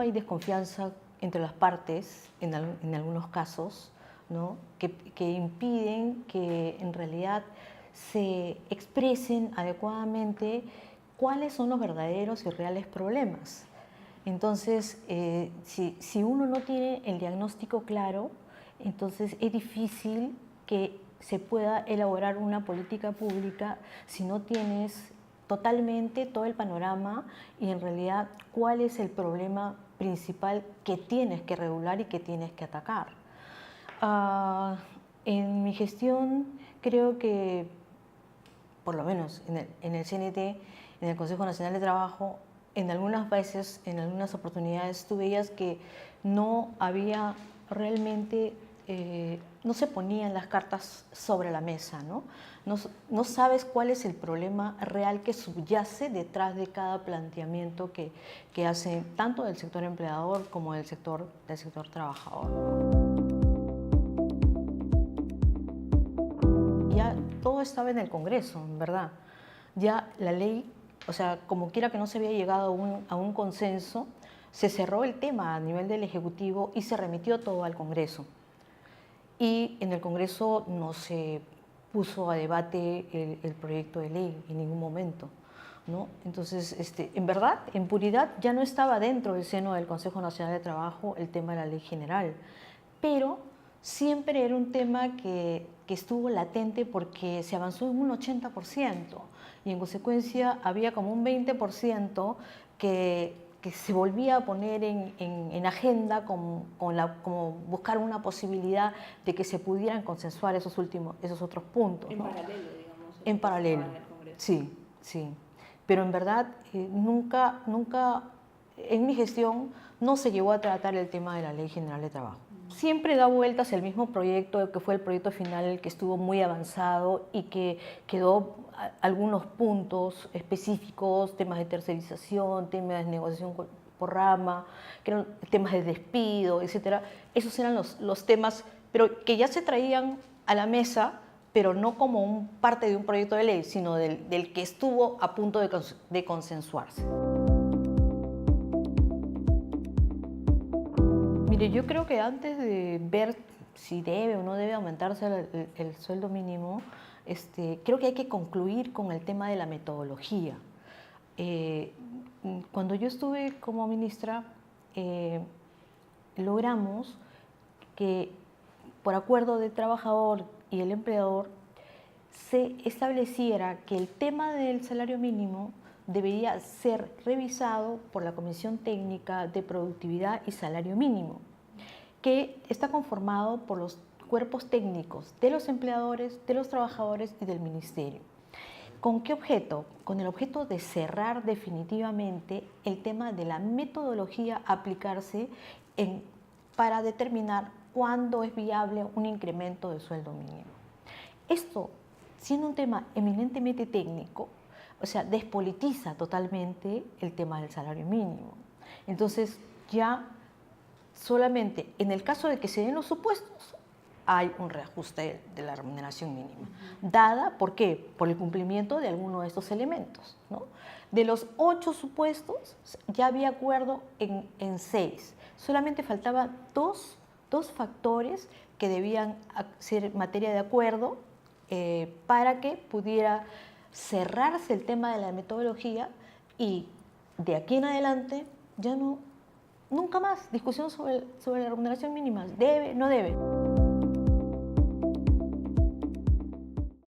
hay desconfianza entre las partes en algunos casos, ¿no? que impiden que en realidad se expresen adecuadamente cuáles son los verdaderos y reales problemas. Entonces, si uno no tiene el diagnóstico claro, entonces es difícil que se pueda elaborar una política pública si no tienes totalmente todo el panorama y en realidad cuál es el problema principal que tienes que regular y que tienes que atacar. En mi gestión creo que, por lo menos en el CNT, en el Consejo Nacional de Trabajo, en algunas veces, en algunas oportunidades, tú veías que no había realmente, no se ponían las cartas sobre la mesa, ¿no? No sabes cuál es el problema real que subyace detrás de cada planteamiento que hace tanto del sector empleador como del sector trabajador, ¿no? Ya todo estaba en el Congreso, en verdad. Ya la ley, o sea, como quiera que no se había llegado a un consenso, se cerró el tema a nivel del Ejecutivo y se remitió todo al Congreso. Y en el Congreso no se puso a debate el proyecto de ley en ningún momento, ¿no? Entonces, en verdad, en puridad, ya no estaba dentro del seno del Consejo Nacional de Trabajo el tema de la ley general, pero siempre era un tema que estuvo latente porque se avanzó en un 80% y en consecuencia había como un 20% que se volvía a poner en agenda como buscar una posibilidad de que se pudieran consensuar esos otros puntos, en ¿no? paralelo, digamos. En paralelo, sí, sí. Pero en verdad nunca en mi gestión no se llegó a tratar el tema de la Ley General de Trabajo. Siempre da vueltas el mismo proyecto, que fue el proyecto final, que estuvo muy avanzado y que quedó algunos puntos específicos, temas de tercerización, temas de negociación por rama, que eran temas de despido, etc. Esos eran los temas, pero que ya se traían a la mesa, pero no como parte de un proyecto de ley, sino del que estuvo a punto de consensuarse. Mire, yo creo que antes de ver si debe o no debe aumentarse el sueldo mínimo, creo que hay que concluir con el tema de la metodología. Cuando yo estuve como ministra, logramos que por acuerdo del trabajador y el empleador se estableciera que el tema del salario mínimo debería ser revisado por la Comisión Técnica de Productividad y Salario Mínimo, que está conformado por los cuerpos técnicos de los empleadores, de los trabajadores y del ministerio. ¿Con qué objeto? Con el objeto de cerrar definitivamente el tema de la metodología a aplicarse para determinar cuándo es viable un incremento del sueldo mínimo. Esto, siendo un tema eminentemente técnico, o sea, despolitiza totalmente el tema del salario mínimo. Entonces, ya solamente en el caso de que se den los supuestos, hay un reajuste de la remuneración mínima, dada, ¿por qué? Por el cumplimiento de alguno de estos elementos, ¿no? De los 8 supuestos, ya había acuerdo en 6. Solamente faltaban dos factores que debían ser materia de acuerdo para que pudiera cerrarse el tema de la metodología y de aquí en adelante ya nunca más discusión sobre la remuneración mínima. ¿Debe? ¿No debe?